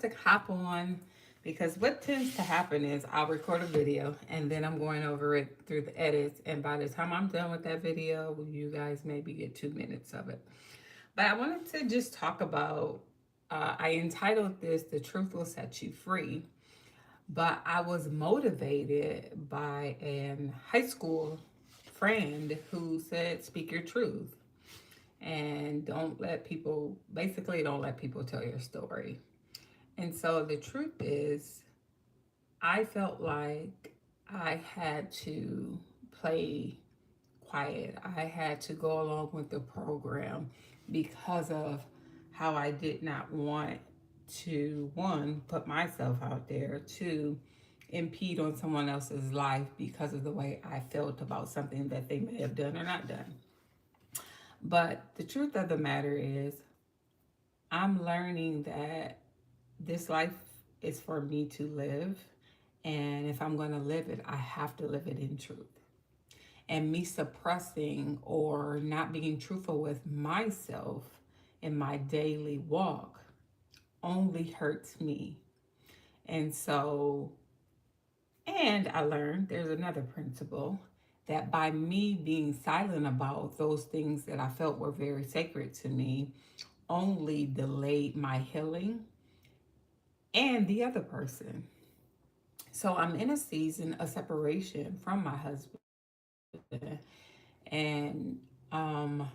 to hop on because what tends to happen is I'll record a video and then I'm going over it through the edits. And by the time I'm done with that video, you guys maybe get 2 minutes of it. But I wanted to just talk about, I entitled this The Truth Will Set You Free. But I was motivated by an high school friend who said, speak your truth and don't let people tell your story. And so the truth is, I felt like I had to play quiet. I had to go along with the program because of how I did not want to, one, put myself out there, two, impede on someone else's life because of the way I felt about something that they may have done or not done. But the truth of the matter is, I'm learning that this life is for me to live. And if I'm going to live it, I have to live it in truth. And me suppressing or not being truthful with myself in my daily walk only hurts me. And so, and I learned there's another principle that by me being silent about those things that I felt were very sacred to me only delayed my healing and the other person. So I'm in a season of separation from my husband. And I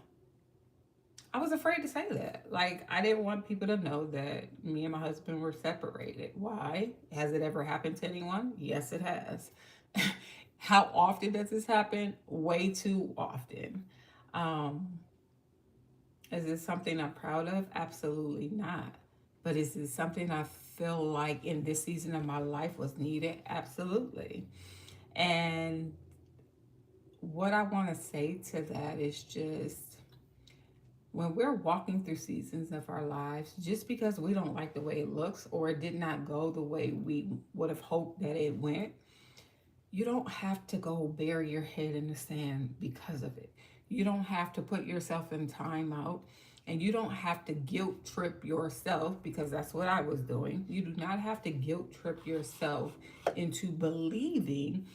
was afraid to say that. Like, I didn't want people to know that me and my husband were separated. Why? Has it ever happened to anyone? Yes, it has. How often does this happen? Way too often. Um, is it something I'm proud of? Absolutely not. But is it something I feel like in this season of my life was needed? Absolutely. And what I want to say to that is just when we're walking through seasons of our lives, just because we don't like the way it looks or it did not go the way we would have hoped that it went, you don't have to go bury your head in the sand because of it. You don't have to put yourself in timeout, and you don't have to guilt trip yourself because that's what I was doing. You do not have to guilt trip yourself into believing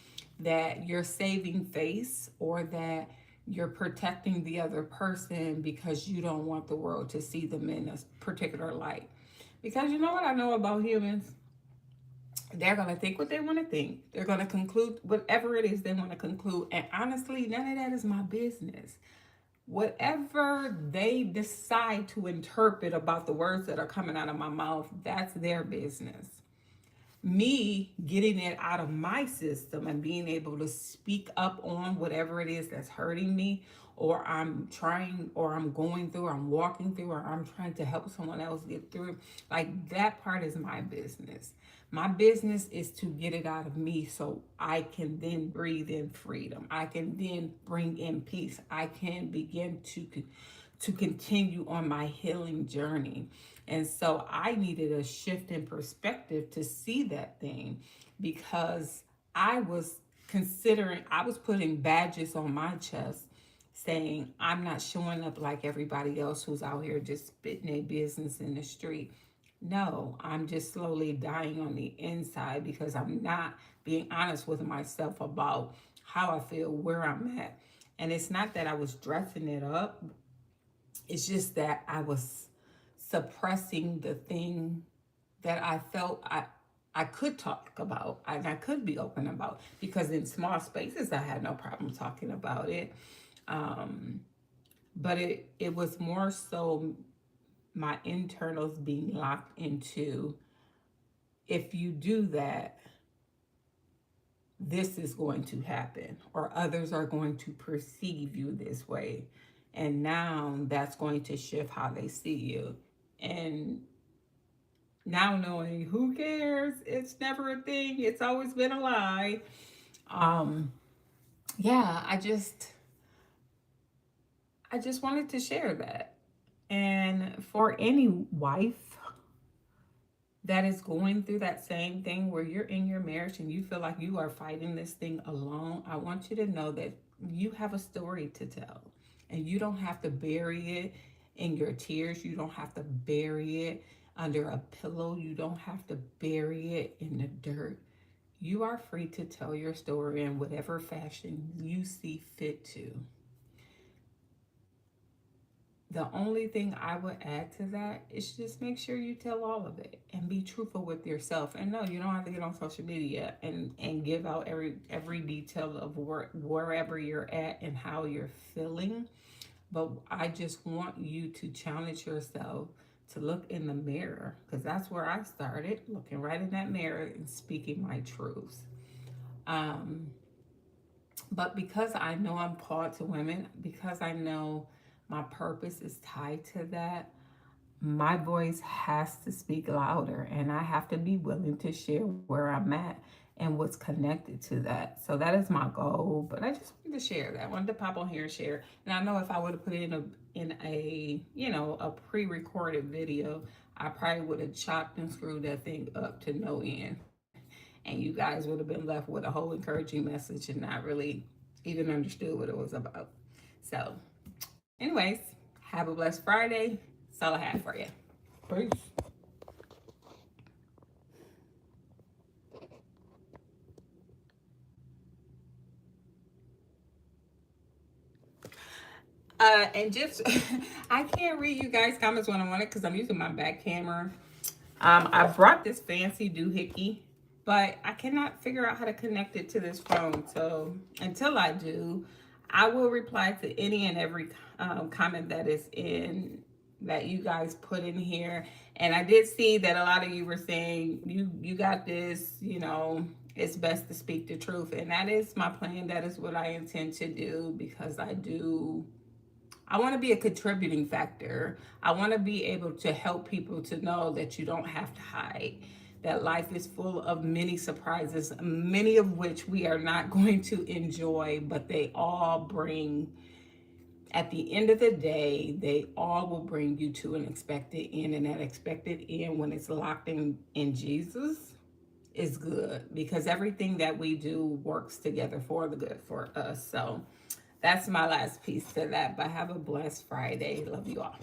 that you're saving face or that you're protecting the other person because you don't want the world to see them in a particular light. Because you know what I know about humans? They're going to think what they want to think. They're going to conclude whatever it is they want to conclude. And honestly, none of that is my business. Whatever they decide to interpret about the words that are coming out of my mouth, that's their business. Me getting it out of my system and being able to speak up on whatever it is that's hurting me, or I'm trying, or I'm going through, or I'm walking through, or I'm trying to help someone else get through, like that part is my business. My business is to get it out of me so I can then breathe in freedom. I can then bring in peace. I can begin to continue on my healing journey. And so I needed a shift in perspective to see that thing because I was I was putting badges on my chest saying, I'm not showing up like everybody else who's out here just spitting their business in the street. No, I'm just slowly dying on the inside because I'm not being honest with myself about how I feel, where I'm at. And it's not that I was dressing it up, it's just that I was suppressing the thing that I felt I could talk about and I could be open about because in small spaces I had no problem talking about it. Um, but it was more so my internals being locked into, if you do that, this is going to happen, or others are going to perceive you this way. And now that's going to shift how they see you. And now knowing who cares, it's never a thing, it's always been a lie. Um, yeah, I just wanted to share that. And for any wife that is going through that same thing where you're in your marriage and you feel like you are fighting this thing alone, I want you to know that you have a story to tell and you don't have to bury it in your tears. You don't have to bury it under a pillow. You don't have to bury it in the dirt. You are free to tell your story in whatever fashion you see fit to. The only thing I would add to that is just make sure you tell all of it and be truthful with yourself. And no, you don't have to get on social media and give out every detail of wherever you're at and how you're feeling. But I just want you to challenge yourself to look in the mirror, because that's where I started, looking right in that mirror and speaking my truths. But because I know I'm called to women, because I know my purpose is tied to that, my voice has to speak louder, and I have to be willing to share where I'm at and what's connected to that. So that is my goal. But I just wanted to share that. I wanted to pop on here and share. And I know if I would have put it in a a pre-recorded video, I probably would have chopped and screwed that thing up to no end. And you guys would have been left with a whole encouraging message and not really even understood what it was about. So, anyways, have a blessed Friday. That's all I have for you. Peace. And just, I can't read you guys' comments when I want it because I'm using my back camera. I brought this fancy doohickey, but I cannot figure out how to connect it to this phone. So until I do, I will reply to any and every comment that is that you guys put in here. And I did see that a lot of you were saying, you got this, it's best to speak the truth. And that is my plan. That is what I intend to do, because I want to be a contributing factor. I want to be able to help people to know that you don't have to hide, that life is full of many surprises, many of which we are not going to enjoy, but they all bring, at the end of the day, they all will bring you to an expected end. And that expected end, when it's locked in Jesus, is good, because everything that we do works together for the good for us. So that's my last piece to that. But have a blessed Friday. Love you all.